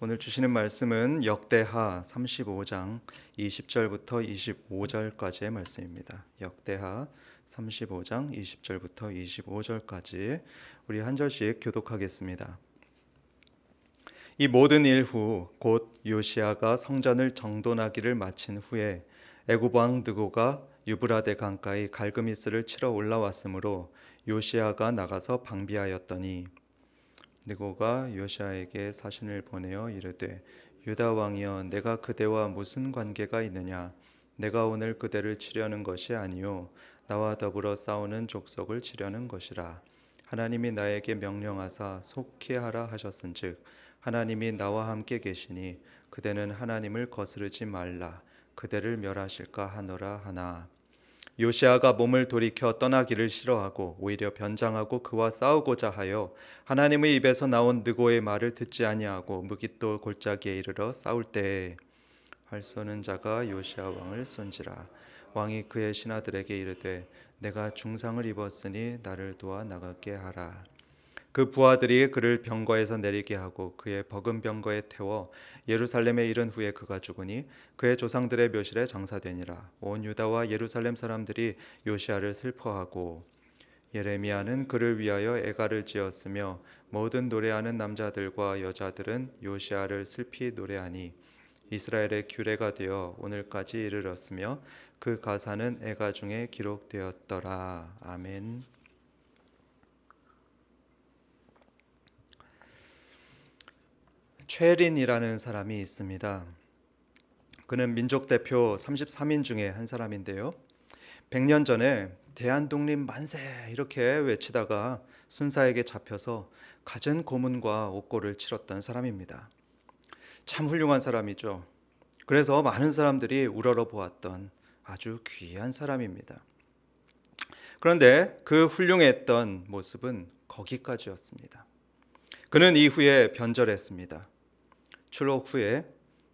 오늘 주시는 말씀은 역대하 35장 20절부터 25절까지의 말씀입니다. 역대하 35장 20절부터 25절까지 우리 한 절씩 교독하겠습니다. 이 모든 일 후 곧 요시야가 성전을 정돈하기를 마친 후에 애굽 왕 느고가 유브라데 강가의 갈그미스를 치러 올라왔으므로 요시야가 나가서 방비하였더니 느고가 요시야에게 사신을 보내어 이르되 유다 왕이여 내가 그대와 무슨 관계가 있느냐 내가 오늘 그대를 치려는 것이 아니요 나와 더불어 싸우는 족속을 치려는 것이라 하나님이 나에게 명령하사 속히 하라 하셨은즉 하나님이 나와 함께 계시니 그대는 하나님을 거스르지 말라 그대를 멸하실까 하노라 하나 요시야가 몸을 돌이켜 떠나기를 싫어하고 오히려 변장하고 그와 싸우고자 하여 하나님의 입에서 나온 느고의 말을 듣지 아니하고 무깃도 골짜기에 이르러 싸울 때에 활 쏘는 자가 요시야 왕을 쏜지라 왕이 그의 신하들에게 이르되 내가 중상을 입었으니 나를 도와 나가게 하라. 그 부하들이 그를 병거에서 내리게 하고 그의 버금 병거에 태워 예루살렘에 이른 후에 그가 죽으니 그의 조상들의 묘실에 장사되니라. 온 유다와 예루살렘 사람들이 요시야를 슬퍼하고 예레미야는 그를 위하여 애가를 지었으며 모든 노래하는 남자들과 여자들은 요시야를 슬피 노래하니 이스라엘의 규례가 되어 오늘까지 이르렀으며 그 가사는 애가 중에 기록되었더라. 아멘. 최린이라는 사람이 있습니다. 그는 민족 대표 33인 중에 한 사람인데요. 100년 전에 대한독립 만세 이렇게 외치다가 순사에게 잡혀서 갖은 고문과 옥고를 치렀던 사람입니다. 참 훌륭한 사람이죠. 그래서 많은 사람들이 우러러 보았던 아주 귀한 사람입니다. 그런데 그 훌륭했던 모습은 거기까지였습니다. 그는 이후에 변절했습니다. 출옥 후에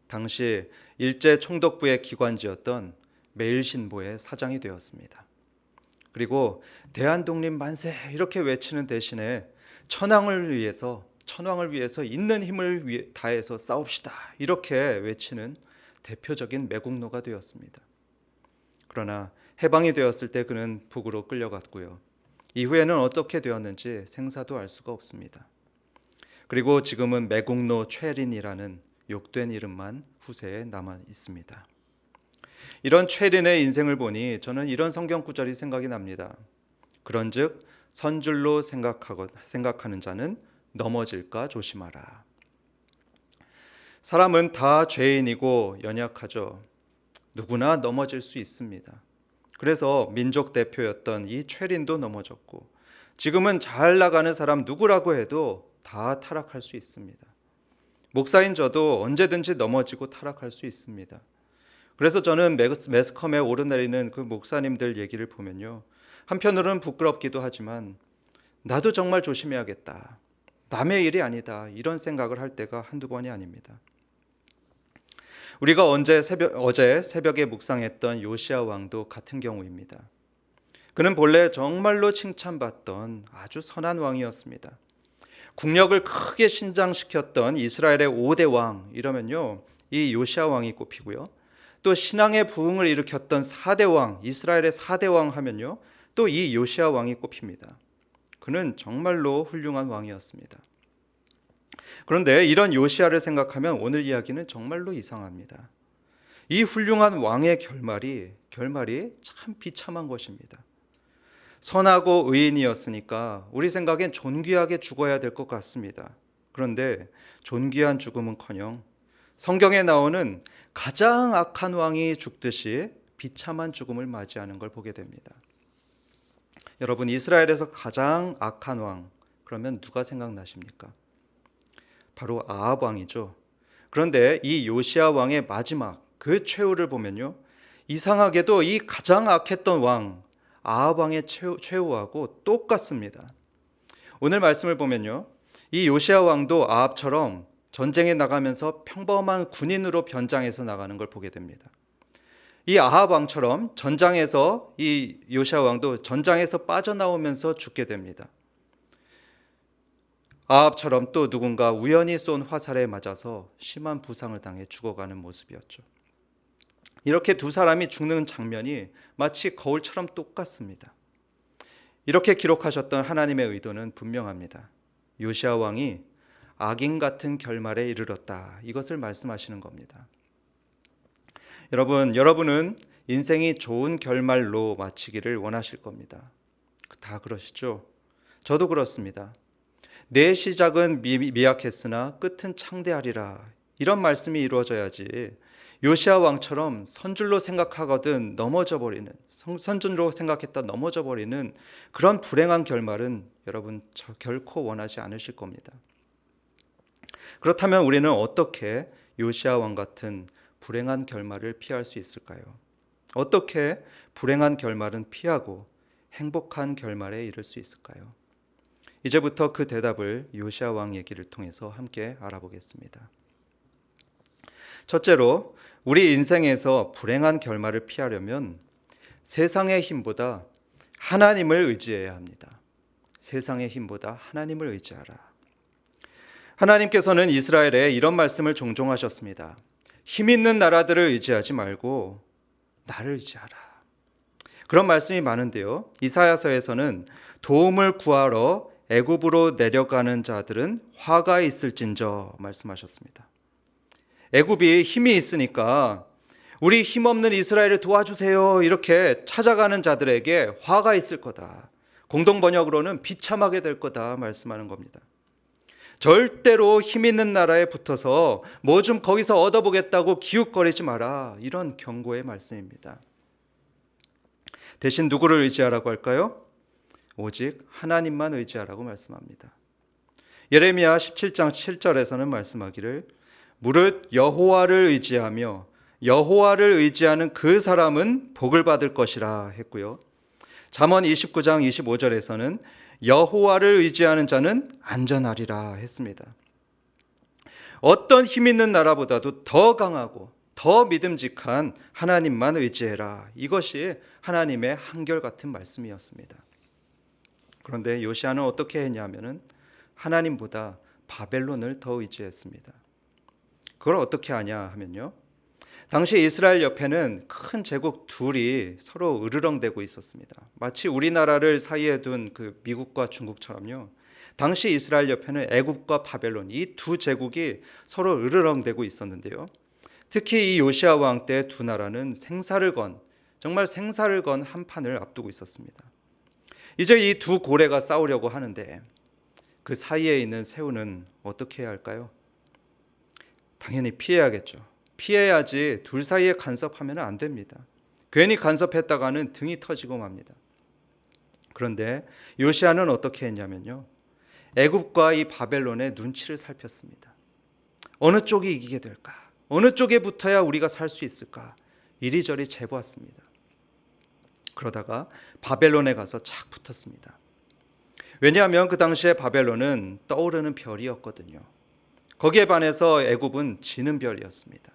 당시 일제 총독부의 기관지였던 매일신보의 사장이 되었습니다. 그리고 대한독립 만세 이렇게 외치는 대신에 천황을 위해서 있는 힘을 다해서 싸웁시다 이렇게 외치는 대표적인 매국노가 되었습니다. 그러나 해방이 되었을 때 그는 북으로 끌려갔고요. 이후에는 어떻게 되었는지 생사도 알 수가 없습니다. 그리고 지금은 매국노 최린이라는 욕된 이름만 후세에 남아 있습니다. 이런 최린의 인생을 보니 저는 이런 성경 구절이 생각이 납니다. 그런즉 선줄로 생각하는 자는 넘어질까 조심하라. 사람은 다 죄인이고 연약하죠. 누구나 넘어질 수 있습니다. 그래서 민족 대표였던 이 최린도 넘어졌고 지금은 잘 나가는 사람 누구라고 해도 다 타락할 수 있습니다. 목사인 저도 언제든지 넘어지고 타락할 수 있습니다. 그래서 저는 매스컴에 오르내리는 그 목사님들 얘기를 보면요. 한편으로는 부끄럽기도 하지만 나도 정말 조심해야겠다. 남의 일이 아니다. 이런 생각을 할 때가 한두 번이 아닙니다. 우리가 어제 새벽에 묵상했던 요시야 왕도 같은 경우입니다. 그는 본래 정말로 칭찬받던 아주 선한 왕이었습니다. 국력을 크게 신장시켰던 이스라엘의 5대 왕 이러면요. 이 요시야 왕이 꼽히고요. 또 신앙의 부흥을 일으켰던 4대 왕, 이스라엘의 4대 왕 하면요. 또 이 요시야 왕이 꼽힙니다. 그는 정말로 훌륭한 왕이었습니다. 그런데 이런 요시야를 생각하면 오늘 이야기는 정말로 이상합니다. 이 훌륭한 왕의 결말이 참 비참한 것입니다. 선하고 의인이었으니까 우리 생각엔 존귀하게 죽어야 될 것 같습니다. 그런데 존귀한 죽음은커녕 성경에 나오는 가장 악한 왕이 죽듯이 비참한 죽음을 맞이하는 걸 보게 됩니다. 여러분, 이스라엘에서 가장 악한 왕 그러면 누가 생각나십니까? 바로 아합 왕이죠. 그런데 이 요시야 왕의 마지막 그 최후를 보면요. 이상하게도 이 가장 악했던 왕 아합 왕의 최후하고 똑같습니다. 오늘 말씀을 보면요. 이 요시야 왕도 아합처럼 전쟁에 나가면서 평범한 군인으로 변장해서 나가는 걸 보게 됩니다. 이 아합 왕처럼 전장에서 이 요시야 왕도 전장에서 빠져나오면서 죽게 됩니다. 아합처럼 또 누군가 우연히 쏜 화살에 맞아서 심한 부상을 당해 죽어가는 모습이었죠. 이렇게 두 사람이 죽는 장면이 마치 거울처럼 똑같습니다. 이렇게 기록하셨던 하나님의 의도는 분명합니다. 요시야 왕이 악인 같은 결말에 이르렀다. 이것을 말씀하시는 겁니다. 여러분은 인생이 좋은 결말로 마치기를 원하실 겁니다. 다 그러시죠? 저도 그렇습니다. 내 시작은 미약했으나 끝은 창대하리라. 이런 말씀이 이루어져야지 요시야 왕처럼 선줄로 생각하거든 넘어져 버리는, 선줄로 생각했다 넘어져 버리는 그런 불행한 결말은 여러분 결코 원하지 않으실 겁니다. 그렇다면 우리는 어떻게 요시야 왕 같은 불행한 결말을 피할 수 있을까요? 어떻게 불행한 결말은 피하고 행복한 결말에 이를 수 있을까요? 이제부터 그 대답을 요시야 왕 얘기를 통해서 함께 알아보겠습니다. 첫째로 우리 인생에서 불행한 결말을 피하려면 세상의 힘보다 하나님을 의지해야 합니다. 세상의 힘보다 하나님을 의지하라. 하나님께서는 이스라엘에 이런 말씀을 종종 하셨습니다. 힘 있는 나라들을 의지하지 말고 나를 의지하라. 그런 말씀이 많은데요. 이사야서에서는 도움을 구하러 애굽으로 내려가는 자들은 화가 있을진저 말씀하셨습니다. 애굽이 힘이 있으니까 우리 힘없는 이스라엘을 도와주세요 이렇게 찾아가는 자들에게 화가 있을 거다. 공동 번역으로는 비참하게 될 거다 말씀하는 겁니다. 절대로 힘 있는 나라에 붙어서 뭐 좀 거기서 얻어보겠다고 기웃거리지 마라. 이런 경고의 말씀입니다. 대신 누구를 의지하라고 할까요? 오직 하나님만 의지하라고 말씀합니다. 예레미야 17장 7절에서는 말씀하기를 무릇 여호와를 의지하며 여호와를 의지하는 그 사람은 복을 받을 것이라 했고요. 잠언 29장 25절에서는 여호와를 의지하는 자는 안전하리라 했습니다. 어떤 힘 있는 나라보다도 더 강하고 더 믿음직한 하나님만 의지해라. 이것이 하나님의 한결같은 말씀이었습니다. 그런데 요시야는 어떻게 했냐면은 하나님보다 바벨론을 더 의지했습니다. 그걸 어떻게 하냐 하면요. 당시 이스라엘 옆에는 큰 제국 둘이 서로 으르렁대고 있었습니다. 마치 우리나라를 사이에 둔 그 미국과 중국처럼요. 당시 이스라엘 옆에는 애굽과 바벨론 이 두 제국이 서로 으르렁대고 있었는데요. 특히 이 요시야 왕 때 두 나라는 정말 생사를 건 한판을 앞두고 있었습니다. 이제 이 두 고래가 싸우려고 하는데 그 사이에 있는 새우는 어떻게 해야 할까요? 당연히 피해야겠죠. 피해야지 둘 사이에 간섭하면 안 됩니다. 괜히 간섭했다가는 등이 터지고 맙니다. 그런데 요시야는 어떻게 했냐면요. 애굽과 이 바벨론의 눈치를 살폈습니다. 어느 쪽이 이기게 될까? 어느 쪽에 붙어야 우리가 살 수 있을까? 이리저리 재보았습니다. 그러다가 바벨론에 가서 착 붙었습니다. 왜냐하면 그 당시에 바벨론은 떠오르는 별이었거든요. 거기에 반해서 애굽은 지는 별이었습니다.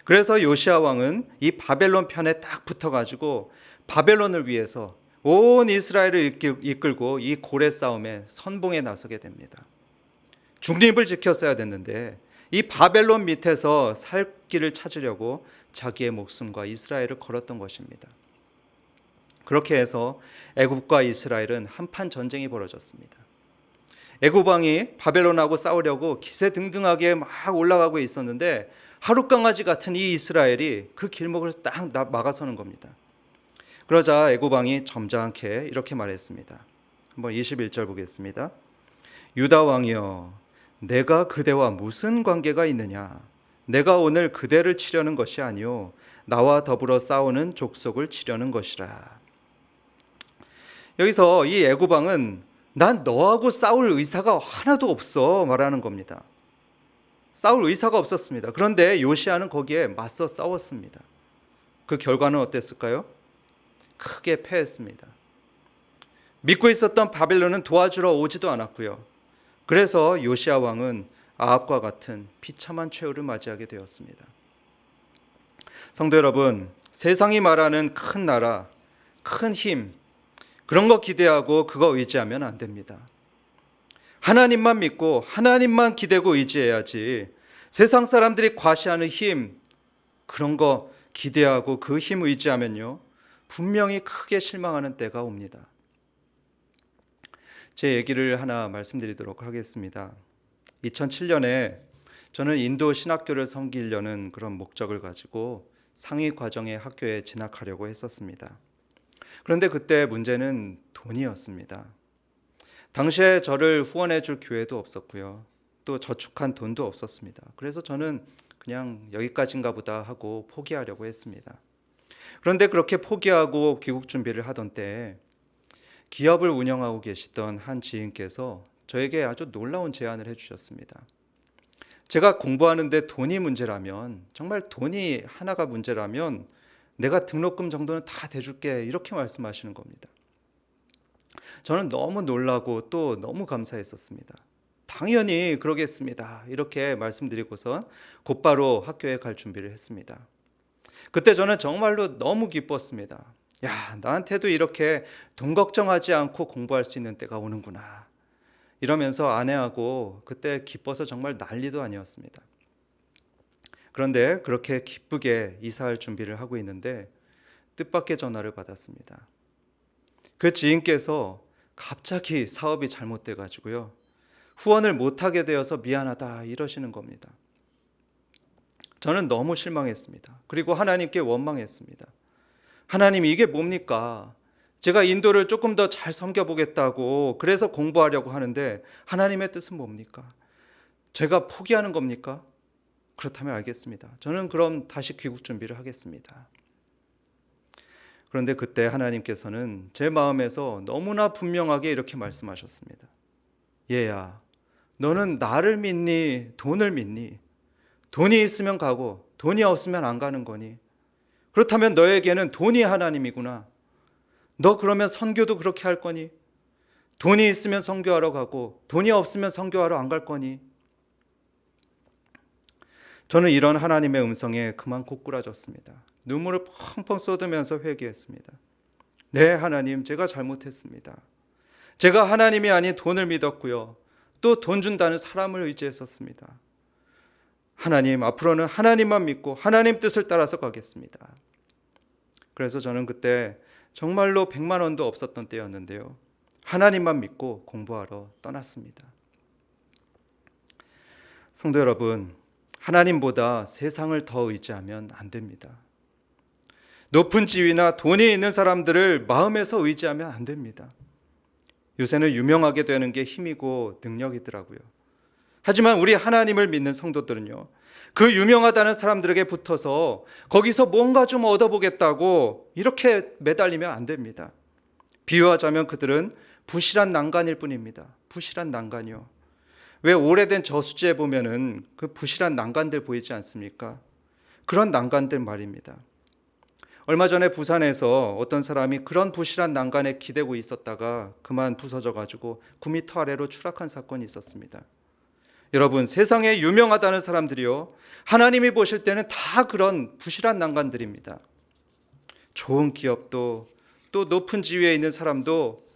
그래서 요시야 왕은 이 바벨론 편에 딱 붙어가지고 바벨론을 위해서 온 이스라엘을 이끌고 이 고래 싸움에 선봉에 나서게 됩니다. 중립을 지켰어야 됐는데 이 바벨론 밑에서 살 길을 찾으려고 자기의 목숨과 이스라엘을 걸었던 것입니다. 그렇게 해서 애굽과 이스라엘은 한판 전쟁이 벌어졌습니다. 애굽 왕이 바벨론하고 싸우려고 기세등등하게 막 올라가고 있었는데 하룻강아지 같은 이 이스라엘이 그 길목을 딱 막아서는 겁니다. 그러자 애굽 왕이 점잖게 이렇게 말했습니다. 한번 21절 보겠습니다. 유다 왕이여, 내가 그대와 무슨 관계가 있느냐? 내가 오늘 그대를 치려는 것이 아니요 나와 더불어 싸우는 족속을 치려는 것이라. 여기서 이 애굽 왕은 난 너하고 싸울 의사가 하나도 없어 말하는 겁니다. 싸울 의사가 없었습니다. 그런데 요시야는 거기에 맞서 싸웠습니다. 그 결과는 어땠을까요? 크게 패했습니다. 믿고 있었던 바벨론은 도와주러 오지도 않았고요. 그래서 요시야 왕은 아합과 같은 비참한 최후를 맞이하게 되었습니다. 성도 여러분, 세상이 말하는 큰 나라, 큰 힘, 그런 거 기대하고 그거 의지하면 안 됩니다. 하나님만 믿고 하나님만 기대고 의지해야지 세상 사람들이 과시하는 힘, 그런 거 기대하고 그 힘 의지하면요, 분명히 크게 실망하는 때가 옵니다. 제 얘기를 하나 말씀드리도록 하겠습니다. 2007년에 저는 인도 신학교를 섬기려는 그런 목적을 가지고 상위 과정의 학교에 진학하려고 했었습니다. 그런데 그때 문제는 돈이었습니다. 당시에 저를 후원해 줄 교회도 없었고요. 또 저축한 돈도 없었습니다. 그래서 저는 그냥 여기까지인가 보다 하고 포기하려고 했습니다. 그런데 그렇게 포기하고 귀국 준비를 하던 때에 기업을 운영하고 계시던 한 지인께서 저에게 아주 놀라운 제안을 해주셨습니다. 제가 공부하는데 돈이 문제라면, 정말 돈이 하나가 문제라면 내가 등록금 정도는 다 대줄게, 이렇게 말씀하시는 겁니다. 저는 너무 놀라고 또 너무 감사했었습니다. 당연히 그러겠습니다, 이렇게 말씀드리고선 곧바로 학교에 갈 준비를 했습니다. 그때 저는 정말로 너무 기뻤습니다. 야, 나한테도 이렇게 돈 걱정하지 않고 공부할 수 있는 때가 오는구나, 이러면서 아내하고 그때 기뻐서 정말 난리도 아니었습니다. 그런데 그렇게 기쁘게 이사할 준비를 하고 있는데 뜻밖의 전화를 받았습니다. 그 지인께서 갑자기 사업이 잘못돼 가지고요, 후원을 못하게 되어서 미안하다, 이러시는 겁니다. 저는 너무 실망했습니다. 그리고 하나님께 원망했습니다. 하나님, 이게 뭡니까? 제가 인도를 조금 더 잘 섬겨보겠다고 그래서 공부하려고 하는데 하나님의 뜻은 뭡니까? 제가 포기하는 겁니까? 그렇다면 알겠습니다. 저는 그럼 다시 귀국 준비를 하겠습니다. 그런데 그때 하나님께서는 제 마음에서 너무나 분명하게 이렇게 말씀하셨습니다. 얘야, 너는 나를 믿니? 돈을 믿니? 돈이 있으면 가고 돈이 없으면 안 가는 거니? 그렇다면 너에게는 돈이 하나님이구나. 너 그러면 선교도 그렇게 할 거니? 돈이 있으면 선교하러 가고 돈이 없으면 선교하러 안 갈 거니? 저는 이런 하나님의 음성에 그만 고꾸라졌습니다. 눈물을 펑펑 쏟으면서 회개했습니다. 네, 하나님, 제가 잘못했습니다. 제가 하나님이 아닌 돈을 믿었고요, 또 돈 준다는 사람을 의지했었습니다. 하나님, 앞으로는 하나님만 믿고 하나님 뜻을 따라서 가겠습니다. 그래서 저는 그때 정말로 100만 원도 없었던 때였는데요, 하나님만 믿고 공부하러 떠났습니다. 성도 여러분, 하나님보다 세상을 더 의지하면 안 됩니다. 높은 지위나 돈이 있는 사람들을 마음에서 의지하면 안 됩니다. 요새는 유명하게 되는 게 힘이고 능력이더라고요. 하지만 우리 하나님을 믿는 성도들은요, 그 유명하다는 사람들에게 붙어서 거기서 뭔가 좀 얻어보겠다고 이렇게 매달리면 안 됩니다. 비유하자면 그들은 부실한 난간일 뿐입니다. 부실한 난간이요. 왜 오래된 저수지에 보면은 그 부실한 난간들 보이지 않습니까? 그런 난간들 말입니다. 얼마 전에 부산에서 어떤 사람이 그런 부실한 난간에 기대고 있었다가 그만 부서져 가지고 9m 아래로 추락한 사건이 있었습니다. 여러분, 세상에 유명하다는 사람들이요, 하나님이 보실 때는 다 그런 부실한 난간들입니다. 좋은 기업도, 또 높은 지위에 있는 사람도,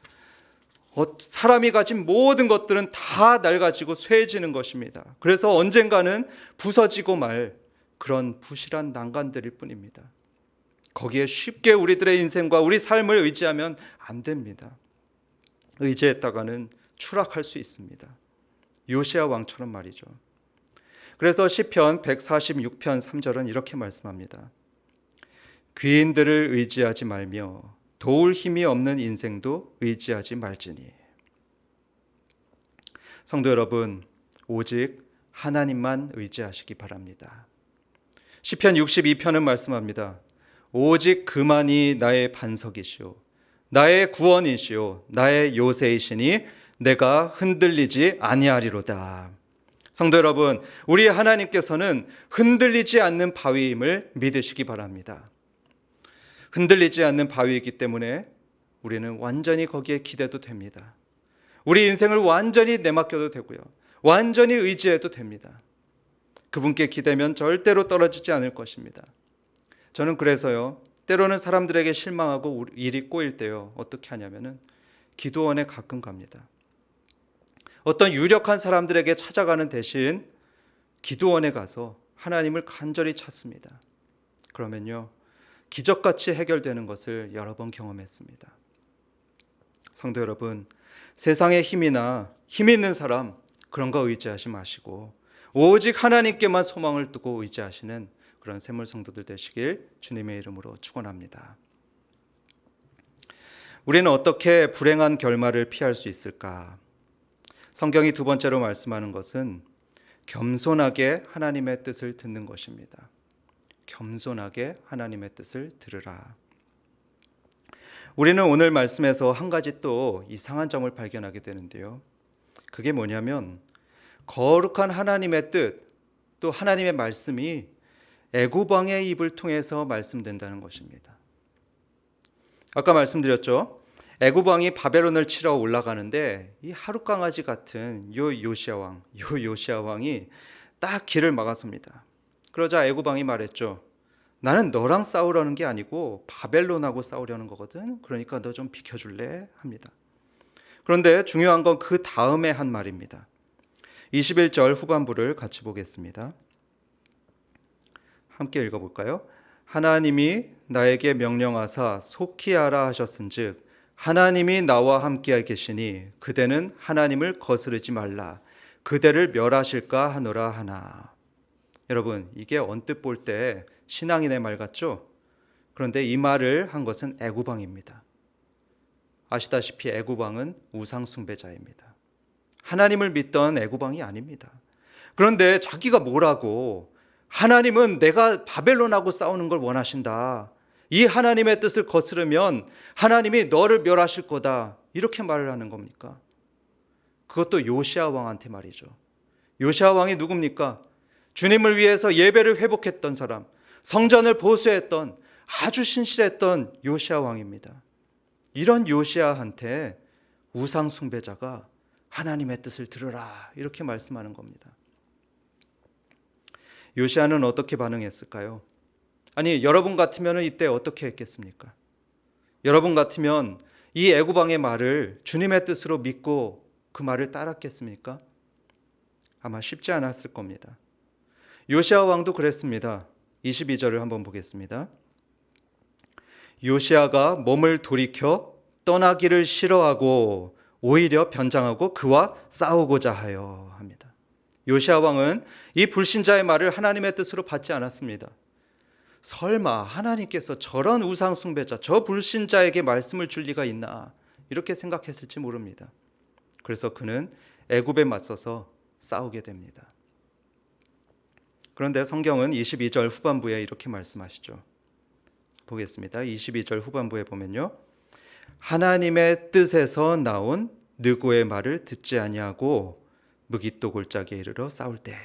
사람이 가진 모든 것들은 다 낡아지고 쇠해지는 것입니다. 그래서 언젠가는 부서지고 말 그런 부실한 난간들일 뿐입니다. 거기에 쉽게 우리들의 인생과 우리 삶을 의지하면 안 됩니다. 의지했다가는 추락할 수 있습니다. 요시야 왕처럼 말이죠. 그래서 시편 146편 3절은 이렇게 말씀합니다. 귀인들을 의지하지 말며 도울 힘이 없는 인생도 의지하지 말지니. 성도 여러분, 오직 하나님만 의지하시기 바랍니다. 시편 62편은 말씀합니다. 오직 그만이 나의 반석이시오, 나의 구원이시오, 나의 요새이시니 내가 흔들리지 아니하리로다. 성도 여러분, 우리 하나님께서는 흔들리지 않는 바위임을 믿으시기 바랍니다. 흔들리지 않는 바위이기 때문에 우리는 완전히 거기에 기대도 됩니다. 우리 인생을 완전히 내맡겨도 되고요, 완전히 의지해도 됩니다. 그분께 기대면 절대로 떨어지지 않을 것입니다. 저는 그래서요, 때로는 사람들에게 실망하고 일이 꼬일 때요, 어떻게 하냐면은 기도원에 가끔 갑니다. 어떤 유력한 사람들에게 찾아가는 대신 기도원에 가서 하나님을 간절히 찾습니다. 그러면요, 기적같이 해결되는 것을 여러 번 경험했습니다. 성도 여러분, 세상의 힘이나 힘 있는 사람 그런 거 의지하지 마시고 오직 하나님께만 소망을 두고 의지하시는 그런 샘물 성도들 되시길 주님의 이름으로 축원합니다. 우리는 어떻게 불행한 결말을 피할 수 있을까? 성경이 두 번째로 말씀하는 것은 겸손하게 하나님의 뜻을 듣는 것입니다. 겸손하게 하나님의 뜻을 들으라. 우리는 오늘 말씀에서 한 가지 또 이상한 점을 발견하게 되는데요. 그게 뭐냐면 거룩한 하나님의 뜻, 또 하나님의 말씀이 애굽왕의 입을 통해서 말씀된다는 것입니다. 아까 말씀드렸죠. 애굽왕이 바벨론을 치러 올라가는데 이 하룻강아지 같은 요시야 왕이 딱 길을 막아섭니다. 그러자 애굽왕이 말했죠. 나는 너랑 싸우려는 게 아니고 바벨론하고 싸우려는 거거든. 그러니까 너 좀 비켜줄래? 합니다. 그런데 중요한 건 그 다음에 한 말입니다. 21절 후반부를 같이 보겠습니다. 함께 읽어볼까요? 하나님이 나에게 명령하사 속히 하라 하셨은즉 하나님이 나와 함께 계시니 그대는 하나님을 거스르지 말라. 그대를 멸하실까 하노라 하나. 여러분, 이게 언뜻 볼 때 신앙인의 말 같죠? 그런데 이 말을 한 것은 애굽왕입니다. 아시다시피 애굽왕은 우상 숭배자입니다. 하나님을 믿던 애굽왕이 아닙니다. 그런데 자기가 뭐라고 하나님은 내가 바벨론하고 싸우는 걸 원하신다. 이 하나님의 뜻을 거스르면 하나님이 너를 멸하실 거다. 이렇게 말을 하는 겁니까? 그것도 요시야 왕한테 말이죠. 요시야 왕이 누굽니까? 주님을 위해서 예배를 회복했던 사람, 성전을 보수했던 아주 신실했던 요시야 왕입니다. 이런 요시야한테 우상 숭배자가 하나님의 뜻을 들으라 이렇게 말씀하는 겁니다. 요시야는 어떻게 반응했을까요? 아니, 여러분 같으면 이때 어떻게 했겠습니까? 여러분 같으면 이 애굽왕의 말을 주님의 뜻으로 믿고 그 말을 따랐겠습니까? 아마 쉽지 않았을 겁니다. 요시야 왕도 그랬습니다. 22절을 한번 보겠습니다. 요시야가 몸을 돌이켜 떠나기를 싫어하고 오히려 변장하고 그와 싸우고자 하여 합니다. 요시야 왕은 이 불신자의 말을 하나님의 뜻으로 받지 않았습니다. 설마 하나님께서 저런 우상 숭배자, 저 불신자에게 말씀을 줄 리가 있나 이렇게 생각했을지 모릅니다. 그래서 그는 애굽에 맞서서 싸우게 됩니다. 그런데 성경은 22절 후반부에 이렇게 말씀하시죠. 보겠습니다. 22절 후반부에 보면요. 하나님의 뜻에서 나온 느고의 말을 듣지 아니하고 무깃도 골짜기에 이르러 싸울 때.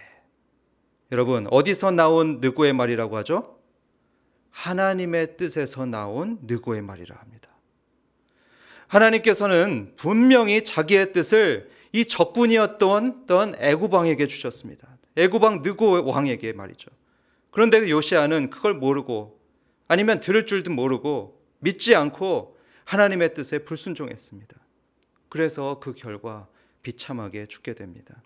여러분, 어디서 나온 느고의 말이라고 하죠? 하나님의 뜻에서 나온 느고의 말이라 합니다. 하나님께서는 분명히 자기의 뜻을 이 적군이었던 애굽 왕에게 주셨습니다. 애굽 왕 느고 왕에게 말이죠. 그런데 요시야는 그걸 모르고 아니면 들을 줄도 모르고 믿지 않고 하나님의 뜻에 불순종했습니다. 그래서 그 결과 비참하게 죽게 됩니다.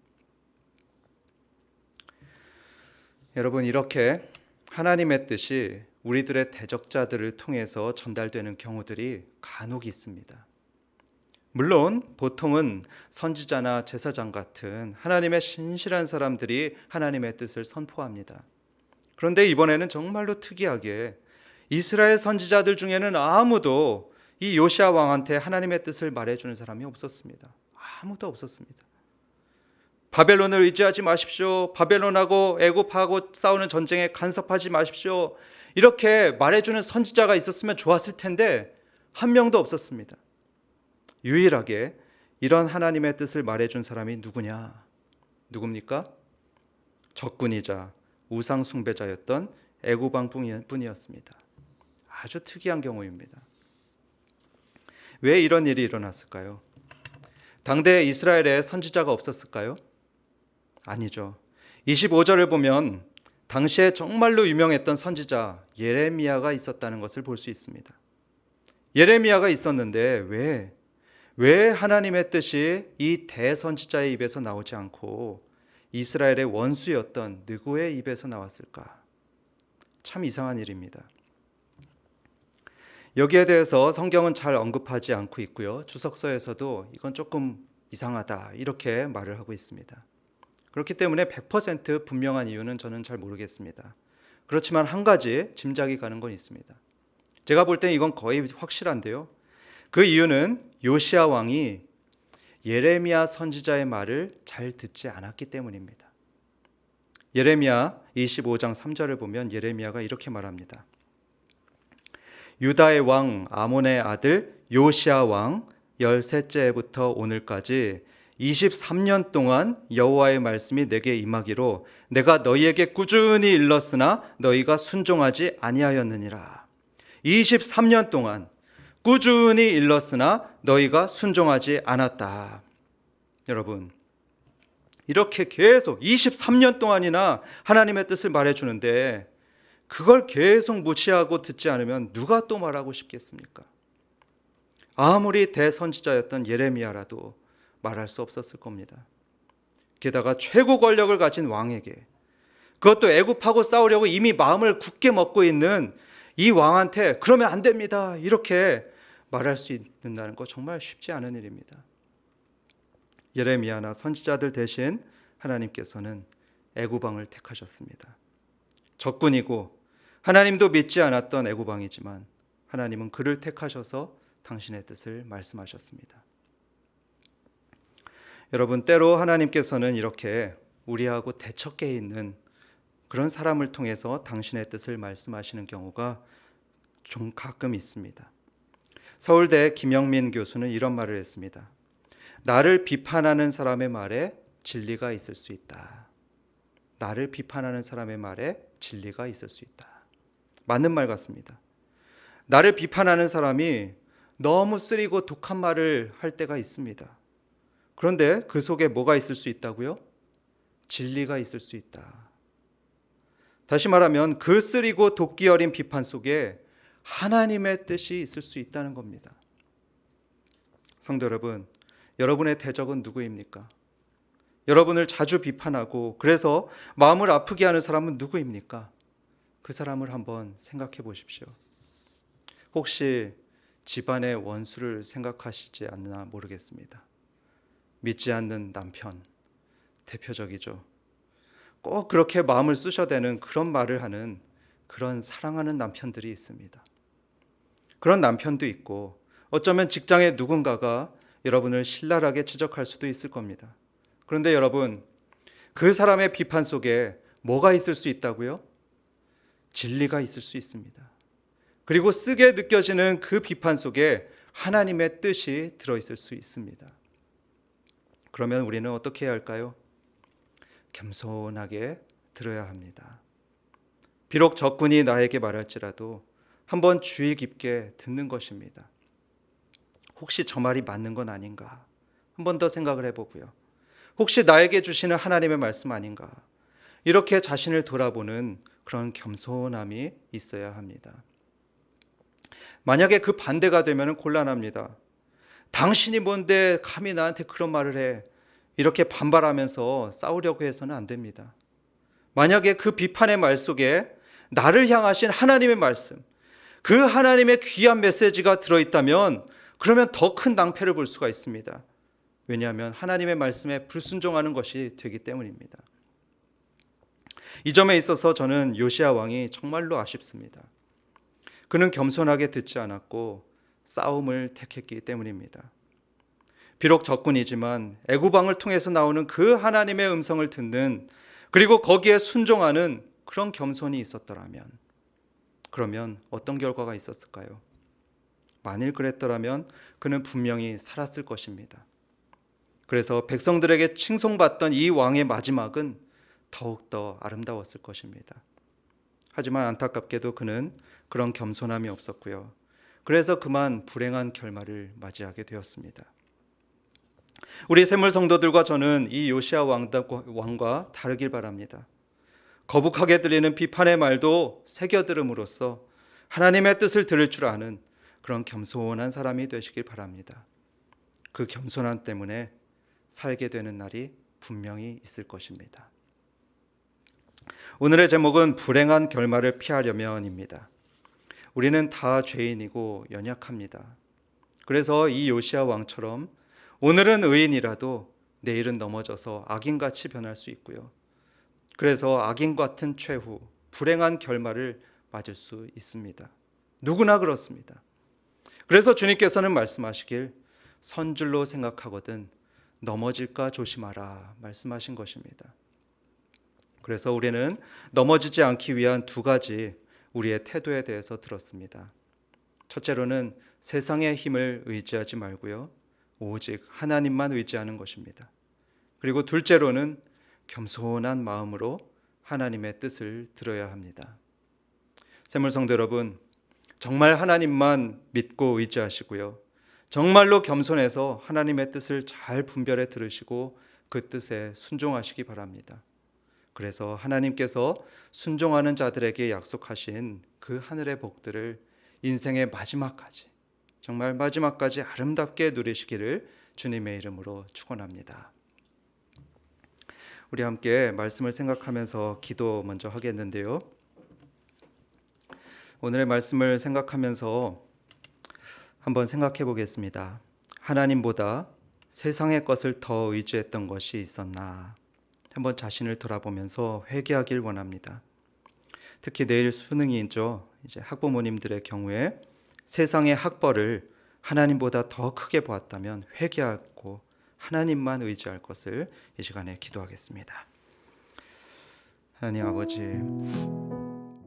여러분, 이렇게 하나님의 뜻이 우리들의 대적자들을 통해서 전달되는 경우들이 간혹 있습니다. 물론 보통은 선지자나 제사장 같은 하나님의 신실한 사람들이 하나님의 뜻을 선포합니다. 그런데 이번에는 정말로 특이하게 이스라엘 선지자들 중에는 아무도 이 요시야 왕한테 하나님의 뜻을 말해주는 사람이 없었습니다. 아무도 없었습니다. 바벨론을 의지하지 마십시오. 바벨론하고 애굽하고 싸우는 전쟁에 간섭하지 마십시오. 이렇게 말해주는 선지자가 있었으면 좋았을 텐데 한 명도 없었습니다. 유일하게 이런 하나님의 뜻을 말해준 사람이 누굽니까? 적군이자 우상 숭배자였던 애굽 왕 뿐이었습니다. 아주 특이한 경우입니다. 왜 이런 일이 일어났을까요? 당대 이스라엘에 선지자가 없었을까요? 아니죠. 25절을 보면 당시에 정말로 유명했던 선지자 예레미야가 있었다는 것을 볼 수 있습니다. 예레미야가 있었는데 왜 왜 하나님의 뜻이 이 대선지자의 입에서 나오지 않고 이스라엘의 원수였던 느고의 입에서 나왔을까? 참 이상한 일입니다. 여기에 대해서 성경은 잘 언급하지 않고 있고요. 주석서에서도 이건 조금 이상하다 이렇게 말을 하고 있습니다. 그렇기 때문에 100% 분명한 이유는 저는 잘 모르겠습니다. 그렇지만 한 가지 짐작이 가는 건 있습니다. 제가 볼 때 이건 거의 확실한데요. 그 이유는 요시야 왕이 예레미야 선지자의 말을 잘 듣지 않았기 때문입니다. 예레미야 25장 3절을 보면 예레미야가 이렇게 말합니다. 유다의 왕 아몬의 아들 요시야 왕 13째부터 오늘까지 23년 동안 여호와의 말씀이 내게 임하기로 내가 너희에게 꾸준히 일렀으나 너희가 순종하지 아니하였느니라. 23년 동안 꾸준히 일렀으나 너희가 순종하지 않았다. 여러분, 이렇게 계속 23년 동안이나 하나님의 뜻을 말해주는데 그걸 계속 무시하고 듣지 않으면 누가 또 말하고 싶겠습니까? 아무리 대선지자였던 예레미야라도 말할 수 없었을 겁니다. 게다가 최고 권력을 가진 왕에게, 그것도 애굽하고 싸우려고 이미 마음을 굳게 먹고 있는 이 왕한테 그러면 안 됩니다 이렇게 말할 수 있는다는 거 정말 쉽지 않은 일입니다. 예레미야나 선지자들 대신 하나님께서는 애굽 왕을 택하셨습니다. 적군이고 하나님도 믿지 않았던 애굽 왕이지만 하나님은 그를 택하셔서 당신의 뜻을 말씀하셨습니다. 여러분, 때로 하나님께서는 이렇게 우리하고 대척해 있는 그런 사람을 통해서 당신의 뜻을 말씀하시는 경우가 좀 가끔 있습니다. 서울대 김영민 교수는 이런 말을 했습니다. 나를 비판하는 사람의 말에 진리가 있을 수 있다. 나를 비판하는 사람의 말에 진리가 있을 수 있다. 맞는 말 같습니다. 나를 비판하는 사람이 너무 쓰리고 독한 말을 할 때가 있습니다. 그런데 그 속에 뭐가 있을 수 있다고요? 진리가 있을 수 있다. 다시 말하면 그 쓰리고 독기 어린 비판 속에 하나님의 뜻이 있을 수 있다는 겁니다. 성도 여러분, 여러분의 대적은 누구입니까? 여러분을 자주 비판하고 그래서 마음을 아프게 하는 사람은 누구입니까? 그 사람을 한번 생각해 보십시오. 혹시 집안의 원수를 생각하시지 않나 모르겠습니다. 믿지 않는 남편, 대표적이죠. 꼭 그렇게 마음을 쑤셔대는 그런 말을 하는 그런 사랑하는 남편들이 있습니다. 그런 남편도 있고 어쩌면 직장의 누군가가 여러분을 신랄하게 지적할 수도 있을 겁니다. 그런데 여러분, 그 사람의 비판 속에 뭐가 있을 수 있다고요? 진리가 있을 수 있습니다. 그리고 쓰게 느껴지는 그 비판 속에 하나님의 뜻이 들어있을 수 있습니다. 그러면 우리는 어떻게 해야 할까요? 겸손하게 들어야 합니다. 비록 적군이 나에게 말할지라도 한번 주의 깊게 듣는 것입니다. 혹시 저 말이 맞는 건 아닌가? 한 번 더 생각을 해보고요. 혹시 나에게 주시는 하나님의 말씀 아닌가? 이렇게 자신을 돌아보는 그런 겸손함이 있어야 합니다. 만약에 그 반대가 되면 곤란합니다. 당신이 뭔데 감히 나한테 그런 말을 해? 이렇게 반발하면서 싸우려고 해서는 안 됩니다. 만약에 그 비판의 말 속에 나를 향하신 하나님의 말씀, 그 하나님의 귀한 메시지가 들어있다면 그러면 더 큰 낭패를 볼 수가 있습니다. 왜냐하면 하나님의 말씀에 불순종하는 것이 되기 때문입니다. 이 점에 있어서 저는 요시야 왕이 정말로 아쉽습니다. 그는 겸손하게 듣지 않았고 싸움을 택했기 때문입니다. 비록 적군이지만 애굽 왕을 통해서 나오는 그 하나님의 음성을 듣는, 그리고 거기에 순종하는 그런 겸손이 있었더라면, 그러면 어떤 결과가 있었을까요? 만일 그랬더라면 그는 분명히 살았을 것입니다. 그래서 백성들에게 칭송받던 이 왕의 마지막은 더욱더 아름다웠을 것입니다. 하지만 안타깝게도 그는 그런 겸손함이 없었고요. 그래서 그만 불행한 결말을 맞이하게 되었습니다. 우리 샘물 성도들과 저는 이 요시야 왕과 다르길 바랍니다. 거북하게 들리는 비판의 말도 새겨 들음으로써 하나님의 뜻을 들을 줄 아는 그런 겸손한 사람이 되시길 바랍니다. 그 겸손함 때문에 살게 되는 날이 분명히 있을 것입니다. 오늘의 제목은 불행한 결말을 피하려면입니다. 우리는 다 죄인이고 연약합니다. 그래서 이 요시야 왕처럼 오늘은 의인이라도 내일은 넘어져서 악인같이 변할 수 있고요. 그래서 악인 같은 최후, 불행한 결말을 맞을 수 있습니다. 누구나 그렇습니다. 그래서 주님께서는 말씀하시길 선줄로 생각하거든 넘어질까 조심하라 말씀하신 것입니다. 그래서 우리는 넘어지지 않기 위한 두 가지 우리의 태도에 대해서 들었습니다. 첫째로는 세상의 힘을 의지하지 말고요. 오직 하나님만 의지하는 것입니다. 그리고 둘째로는 겸손한 마음으로 하나님의 뜻을 들어야 합니다. 샘물성도 여러분, 정말 하나님만 믿고 의지하시고요. 정말로 겸손해서 하나님의 뜻을 잘 분별해 들으시고 그 뜻에 순종하시기 바랍니다. 그래서 하나님께서 순종하는 자들에게 약속하신 그 하늘의 복들을 인생의 마지막까지, 정말 마지막까지 아름답게 누리시기를 주님의 이름으로 축원합니다. 우리 함께 말씀을 생각하면서 기도 먼저 하겠는데요. 오늘의 말씀을 생각하면서 한번 생각해 보겠습니다. 하나님보다 세상의 것을 더 의지했던 것이 있었나? 한번 자신을 돌아보면서 회개하길 원합니다. 특히 내일 수능이죠. 이제 학부모님들의 경우에 세상의 학벌을 하나님보다 더 크게 보았다면 회개하고 하나님만 의지할 것을 이 시간에 기도하겠습니다. 하나님 아버지,